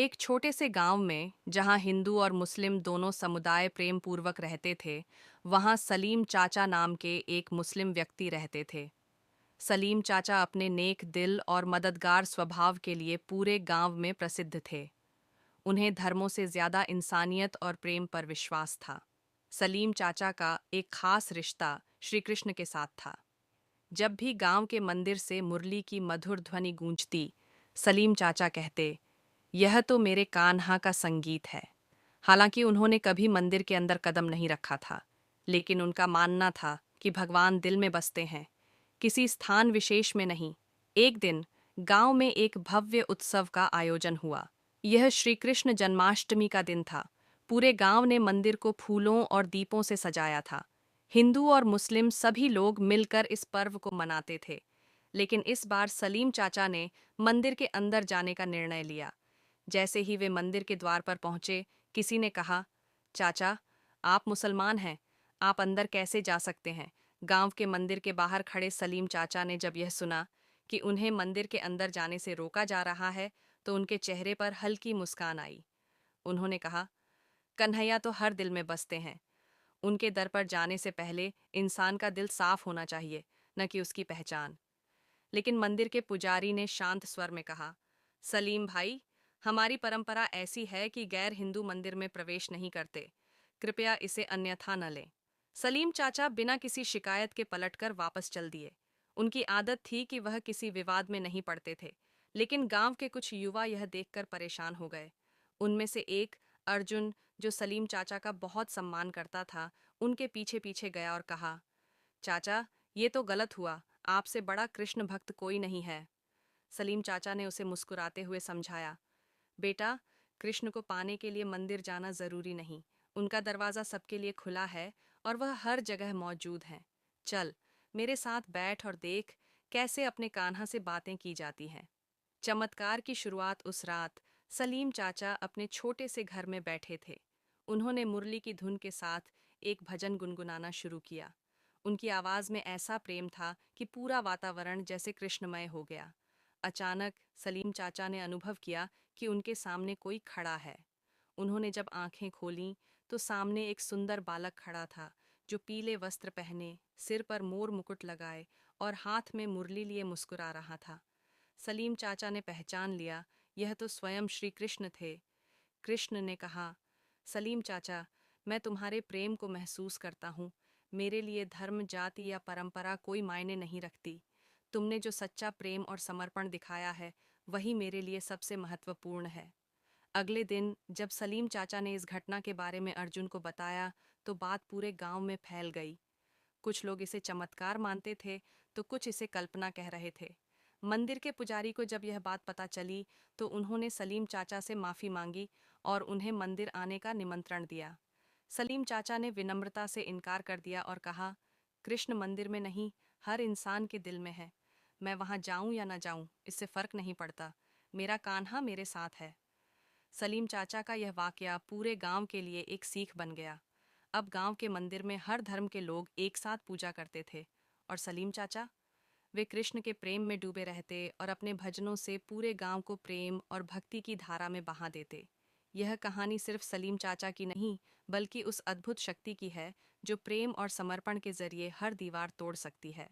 एक छोटे से गांव में जहां हिंदू और मुस्लिम दोनों समुदाय प्रेम पूर्वक रहते थे, वहां सलीम चाचा नाम के एक मुस्लिम व्यक्ति रहते थे। सलीम चाचा अपने नेक दिल और मददगार स्वभाव के लिए पूरे गांव में प्रसिद्ध थे। उन्हें धर्मों से ज्यादा इंसानियत और प्रेम पर विश्वास था। सलीम चाचा का एक खास रिश्ता श्री कृष्ण के साथ था। जब भी गांव के मंदिर से मुरली की मधुर ध्वनि गूंजती, सलीम चाचा कहते, यह तो मेरे कान्हा का संगीत है। हालांकि उन्होंने कभी मंदिर के अंदर कदम नहीं रखा था, लेकिन उनका मानना था कि भगवान दिल में बसते हैं, किसी स्थान विशेष में नहीं। एक दिन गांव में एक भव्य उत्सव का आयोजन हुआ। यह श्री कृष्ण जन्माष्टमी का दिन था। पूरे गांव ने मंदिर को फूलों और दीपों से सजाया था। हिंदू और मुस्लिम सभी लोग मिलकर इस पर्व को मनाते थे। लेकिन इस बार सलीम चाचा ने मंदिर के अंदर जाने का निर्णय लिया। जैसे ही वे मंदिर के द्वार पर पहुंचे, किसी ने कहा, चाचा, आप मुसलमान हैं, आप अंदर कैसे जा सकते हैं? गांव के मंदिर के बाहर खड़े सलीम चाचा ने जब यह सुना कि उन्हें मंदिर के अंदर जाने से रोका जा रहा है, तो उनके चेहरे पर हल्की मुस्कान आई। उन्होंने कहा, कन्हैया तो हर दिल में बसते हैं। उनके दर पर जाने से पहले इंसान का दिल साफ होना चाहिए, न कि उसकी पहचान। लेकिन मंदिर के पुजारी ने शांत स्वर में कहा, सलीम भाई, हमारी परंपरा ऐसी है कि गैर हिंदू मंदिर में प्रवेश नहीं करते। कृपया इसे अन्यथा न लें। सलीम चाचा बिना किसी शिकायत के पलटकर वापस चल दिए। उनकी आदत थी कि वह किसी विवाद में नहीं पड़ते थे, लेकिन गांव के कुछ युवा यह देखकर परेशान हो गए। उनमें से एक, अर्जुन, जो सलीम चाचा का बहुत सम्मान करता था, उनके पीछे पीछे गया और कहा, चाचा, ये तो गलत हुआ। आपसे बड़ा कृष्ण भक्त कोई नहीं है। सलीम चाचा ने उसे मुस्कुराते हुए समझाया, बेटा, कृष्ण को पाने के लिए मंदिर जाना जरूरी नहीं। उनका दरवाजा सबके लिए खुला है और वह हर जगह मौजूद हैं। चल, मेरे साथ बैठ और देख कैसे अपने कान्हा से बातें की जाती हैं। चमत्कार की शुरुआत उस रात सलीम चाचा अपने छोटे से घर में बैठे थे। उन्होंने मुरली की धुन के साथ एक भजन गुनगुनाना शुरू किया। उनकी आवाज में ऐसा प्रेम था कि पूरा वातावरण जैसे कृष्णमय हो गया। अचानक सलीम चाचा ने अनुभव किया कि उनके सामने कोई खड़ा है। उन्होंने जब आंखें खोलीं, तो सामने एक सुंदर बालक खड़ा था, जो पीले वस्त्र पहने, सिर पर मोर मुकुट लगाए और हाथ में मुरली लिए मुस्कुरा रहा था। सलीम चाचा ने पहचान लिया, यह तो स्वयं श्री कृष्ण थे। कृष्ण ने कहा, सलीम चाचा, मैं तुम्हारे प्रेम को महसूस करता हूँ। मेरे लिए धर्म, जाति या परंपरा कोई मायने नहीं रखती। तुमने जो सच्चा प्रेम और समर्पण दिखाया है, वही मेरे लिए सबसे महत्वपूर्ण है। अगले दिन जब सलीम चाचा ने इस घटना के बारे में अर्जुन को बताया, तो बात पूरे गांव में फैल गई। कुछ लोग इसे चमत्कार मानते थे, तो कुछ इसे कल्पना कह रहे थे। मंदिर के पुजारी को जब यह बात पता चली, तो उन्होंने सलीम चाचा से माफी मांगी और उन्हें मंदिर आने का निमंत्रण दिया। सलीम चाचा ने विनम्रता से इनकार कर दिया और कहा, कृष्ण मंदिर में नहीं, हर इंसान के दिल में है। मैं वहां जाऊं या न जाऊं, इससे फर्क नहीं पड़ता। मेरा कान्हा मेरे साथ है। सलीम चाचा का यह वाकया पूरे गांव के लिए एक सीख बन गया। अब गांव के मंदिर में हर धर्म के लोग एक साथ पूजा करते थे। और सलीम चाचा, वे कृष्ण के प्रेम में डूबे रहते और अपने भजनों से पूरे गांव को प्रेम और भक्ति की धारा में बहा देते। यह कहानी सिर्फ सलीम चाचा की नहीं, बल्कि उस अद्भुत शक्ति की है जो प्रेम और समर्पण के जरिए हर दीवार तोड़ सकती है।